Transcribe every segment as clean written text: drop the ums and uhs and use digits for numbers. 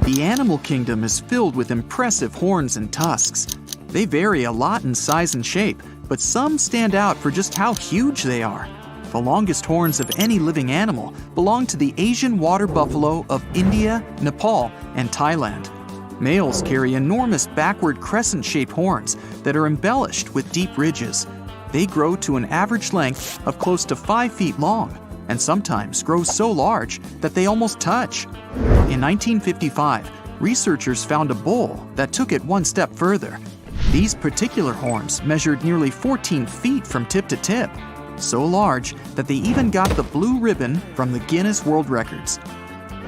The animal kingdom is filled with impressive horns and tusks. They vary a lot in size and shape, but some stand out for just how huge they are. The longest horns of any living animal belong to the Asian water buffalo of India, Nepal, and Thailand. Males carry enormous backward crescent-shaped horns that are embellished with deep ridges. They grow to an average length of close to 5 feet long, and sometimes grow so large that they almost touch. In 1955, researchers found a bull that took it one step further. These particular horns measured nearly 14 feet from tip to tip, so large that they even got the blue ribbon from the Guinness World Records.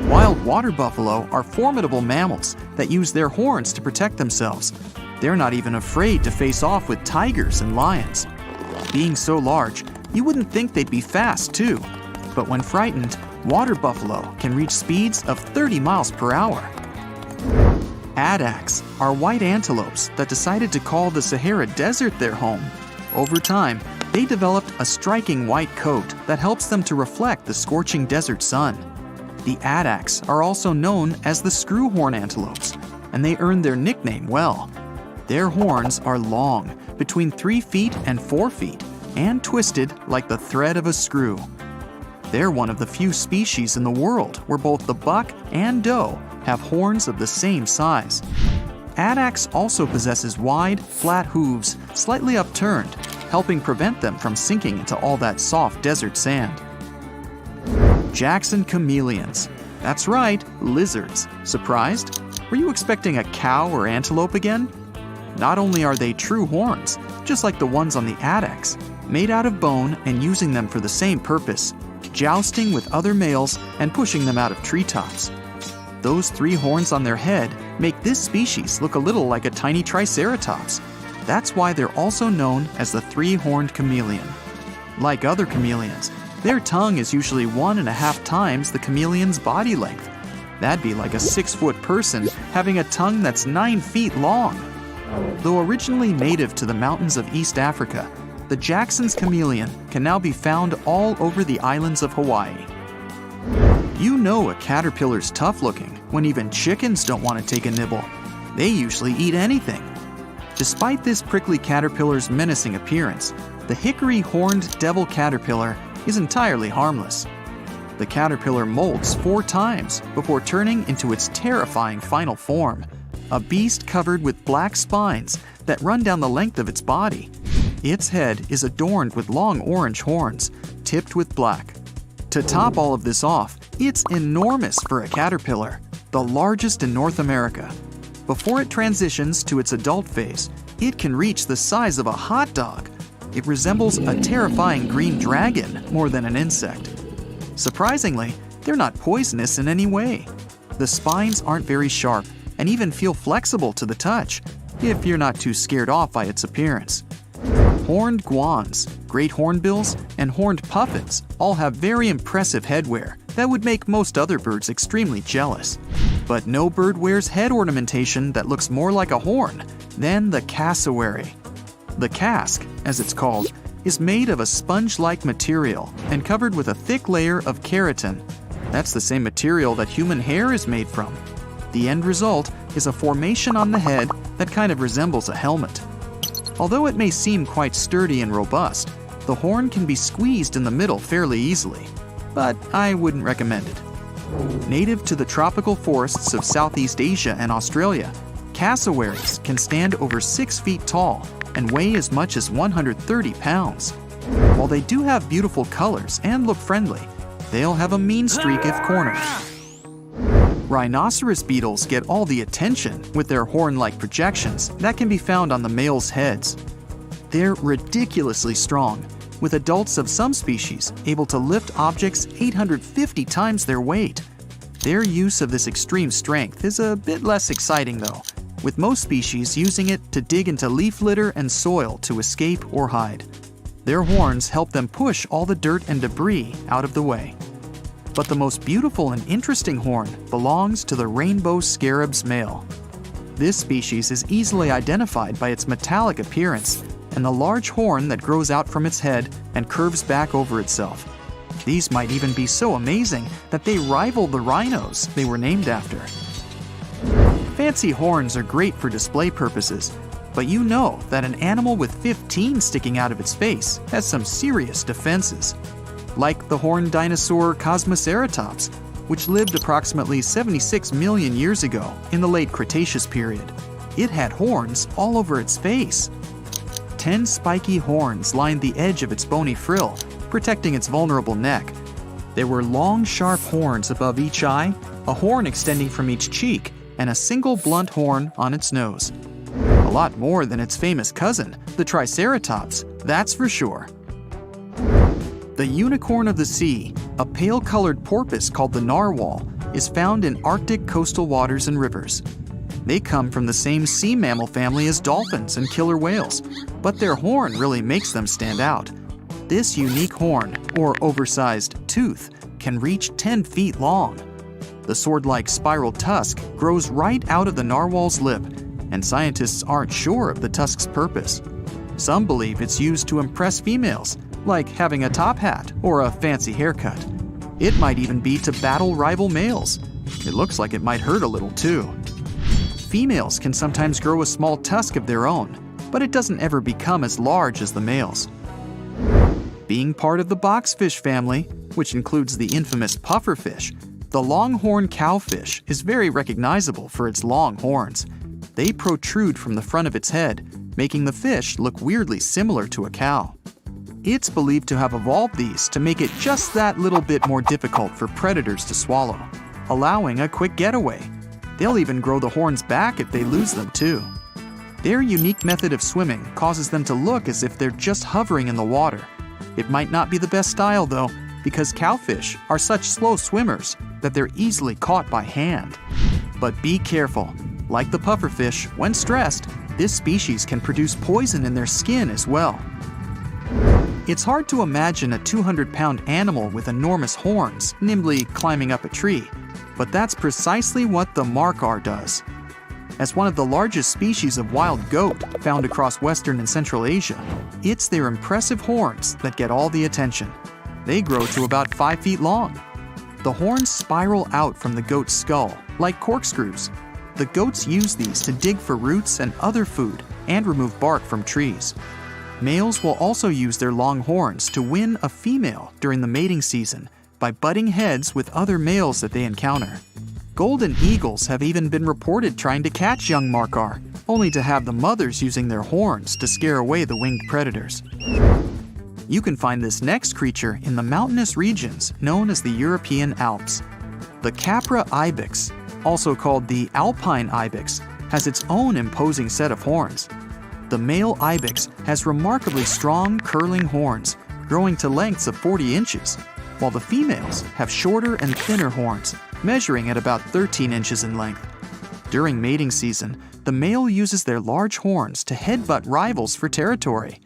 Wild water buffalo are formidable mammals that use their horns to protect themselves. They're not even afraid to face off with tigers and lions. Being so large, you wouldn't think they'd be fast too. But when frightened, water buffalo can reach speeds of 30 miles per hour. Addax are white antelopes that decided to call the Sahara Desert their home. Over time, they developed a striking white coat that helps them to reflect the scorching desert sun. The addax are also known as the screwhorn antelopes, and they earned their nickname well. Their horns are long, between 3 feet and 4 feet, and twisted like the thread of a screw. They're one of the few species in the world where both the buck and doe have horns of the same size. Addax also possesses wide, flat hooves, slightly upturned, helping prevent them from sinking into all that soft desert sand. Jackson chameleons. That's right, lizards. Surprised? Were you expecting a cow or antelope again? Not only are they true horns, just like the ones on the addax, made out of bone and using them for the same purpose, jousting with other males and pushing them out of treetops. Those 3 horns on their head make this species look a little like a tiny triceratops. That's why they're also known as the 3-horned chameleon. Like other chameleons, their tongue is usually 1.5 times the chameleon's body length. That'd be like a 6-foot person having a tongue that's 9 feet long. Though originally native to the mountains of East Africa, the Jackson's chameleon can now be found all over the islands of Hawaii. You know a caterpillar's tough looking when even chickens don't want to take a nibble. They usually eat anything. Despite this prickly caterpillar's menacing appearance, the hickory-horned devil caterpillar is entirely harmless. The caterpillar molts 4 times before turning into its terrifying final form, a beast covered with black spines that run down the length of its body. Its head is adorned with long orange horns, tipped with black. To top all of this off, it's enormous for a caterpillar, the largest in North America. Before it transitions to its adult phase, it can reach the size of a hot dog. It resembles a terrifying green dragon more than an insect. Surprisingly, they're not poisonous in any way. The spines aren't very sharp and even feel flexible to the touch, if you're not too scared off by its appearance. Horned guans, great hornbills, and horned puffins all have very impressive headwear that would make most other birds extremely jealous. But no bird wears head ornamentation that looks more like a horn than the cassowary. The casque, as it's called, is made of a sponge-like material and covered with a thick layer of keratin. That's the same material that human hair is made from. The end result is a formation on the head that kind of resembles a helmet. Although it may seem quite sturdy and robust, the horn can be squeezed in the middle fairly easily, but I wouldn't recommend it. Native to the tropical forests of Southeast Asia and Australia, cassowaries can stand over 6 feet tall and weigh as much as 130 pounds. While they do have beautiful colors and look friendly, they'll have a mean streak if cornered. Rhinoceros beetles get all the attention with their horn-like projections that can be found on the males' heads. They're ridiculously strong, with adults of some species able to lift objects 850 times their weight. Their use of this extreme strength is a bit less exciting though, with most species using it to dig into leaf litter and soil to escape or hide. Their horns help them push all the dirt and debris out of the way. But the most beautiful and interesting horn belongs to the rainbow scarab's male. This species is easily identified by its metallic appearance and the large horn that grows out from its head and curves back over itself. These might even be so amazing that they rival the rhinos they were named after. Fancy horns are great for display purposes, but you know that an animal with 15 sticking out of its face has some serious defenses. Like the horned dinosaur Cosmoceratops, which lived approximately 76 million years ago in the late Cretaceous period. It had horns all over its face. 10 spiky horns lined the edge of its bony frill, protecting its vulnerable neck. There were long, sharp horns above each eye, a horn extending from each cheek, and a single blunt horn on its nose. A lot more than its famous cousin, the Triceratops, that's for sure. The unicorn of the sea, a pale-colored porpoise called the narwhal, is found in Arctic coastal waters and rivers. They come from the same sea mammal family as dolphins and killer whales, but their horn really makes them stand out. This unique horn, or oversized tooth, can reach 10 feet long. The sword-like spiral tusk grows right out of the narwhal's lip, and scientists aren't sure of the tusk's purpose. Some believe it's used to impress females, like having a top hat or a fancy haircut. It might even be to battle rival males. It looks like it might hurt a little too. Females can sometimes grow a small tusk of their own, but it doesn't ever become as large as the males. Being part of the boxfish family, which includes the infamous pufferfish, the longhorn cowfish is very recognizable for its long horns. They protrude from the front of its head, making the fish look weirdly similar to a cow. It's believed to have evolved these to make it just that little bit more difficult for predators to swallow, allowing a quick getaway. They'll even grow the horns back if they lose them too. Their unique method of swimming causes them to look as if they're just hovering in the water. It might not be the best style though, because cowfish are such slow swimmers that they're easily caught by hand. But be careful. Like the pufferfish, when stressed, this species can produce poison in their skin as well. It's hard to imagine a 200-pound animal with enormous horns nimbly climbing up a tree, but that's precisely what the markhor does. As one of the largest species of wild goat found across Western and Central Asia, it's their impressive horns that get all the attention. They grow to about 5 feet long. The horns spiral out from the goat's skull, like corkscrews. The goats use these to dig for roots and other food and remove bark from trees. Males will also use their long horns to win a female during the mating season by butting heads with other males that they encounter. Golden eagles have even been reported trying to catch young markhor, only to have the mothers using their horns to scare away the winged predators. You can find this next creature in the mountainous regions known as the European Alps. The Capra ibex, also called the alpine ibex, has its own imposing set of horns. The male ibex has remarkably strong, curling horns, growing to lengths of 40 inches, while the females have shorter and thinner horns, measuring at about 13 inches in length. During mating season, the male uses their large horns to headbutt rivals for territory.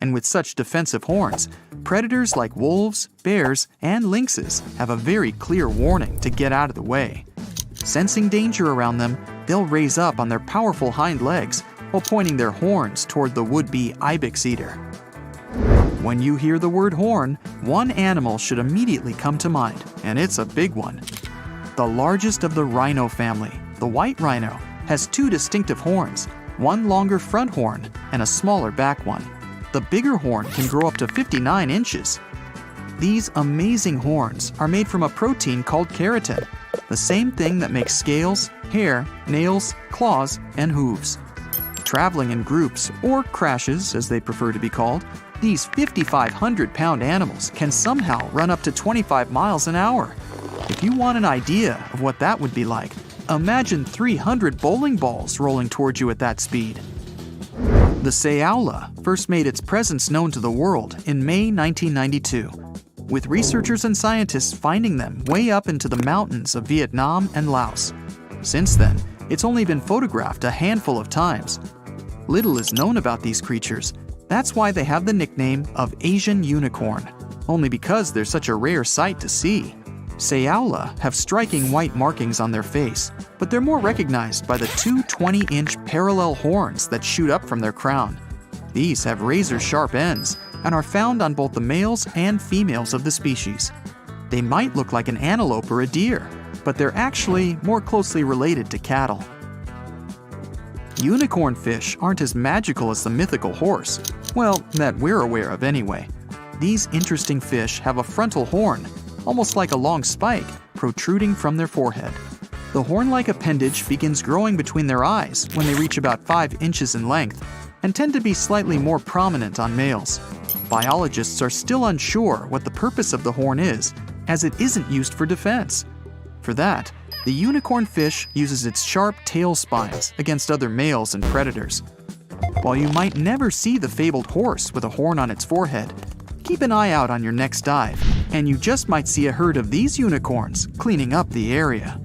And with such defensive horns, predators like wolves, bears, and lynxes have a very clear warning to get out of the way. Sensing danger around them, they'll raise up on their powerful hind legs while pointing their horns toward the would-be ibex eater. When you hear the word horn, one animal should immediately come to mind, and it's a big one. The largest of the rhino family, the white rhino, has 2 distinctive horns, one longer front horn and a smaller back one. The bigger horn can grow up to 59 inches. These amazing horns are made from a protein called keratin, the same thing that makes scales, hair, nails, claws, and hooves. Traveling in groups, or crashes as they prefer to be called, these 5,500-pound animals can somehow run up to 25 miles an hour. If you want an idea of what that would be like, imagine 300 bowling balls rolling towards you at that speed. The Saola first made its presence known to the world in May 1992, with researchers and scientists finding them way up into the mountains of Vietnam and Laos. Since then, it's only been photographed a handful of times. Little is known about these creatures. That's why they have the nickname of Asian unicorn, only because they're such a rare sight to see. Saola have striking white markings on their face, but they're more recognized by the 2 20-inch parallel horns that shoot up from their crown. These have razor-sharp ends and are found on both the males and females of the species. They might look like an antelope or a deer, but they're actually more closely related to cattle. Unicorn fish aren't as magical as the mythical horse. Well, that we're aware of anyway. These interesting fish have a frontal horn, almost like a long spike, protruding from their forehead. The horn-like appendage begins growing between their eyes when they reach about 5 inches in length and tend to be slightly more prominent on males. Biologists are still unsure what the purpose of the horn is, as it isn't used for defense. For that, the unicorn fish uses its sharp tail spines against other males and predators. While you might never see the fabled horse with a horn on its forehead, keep an eye out on your next dive, and you just might see a herd of these unicorns cleaning up the area.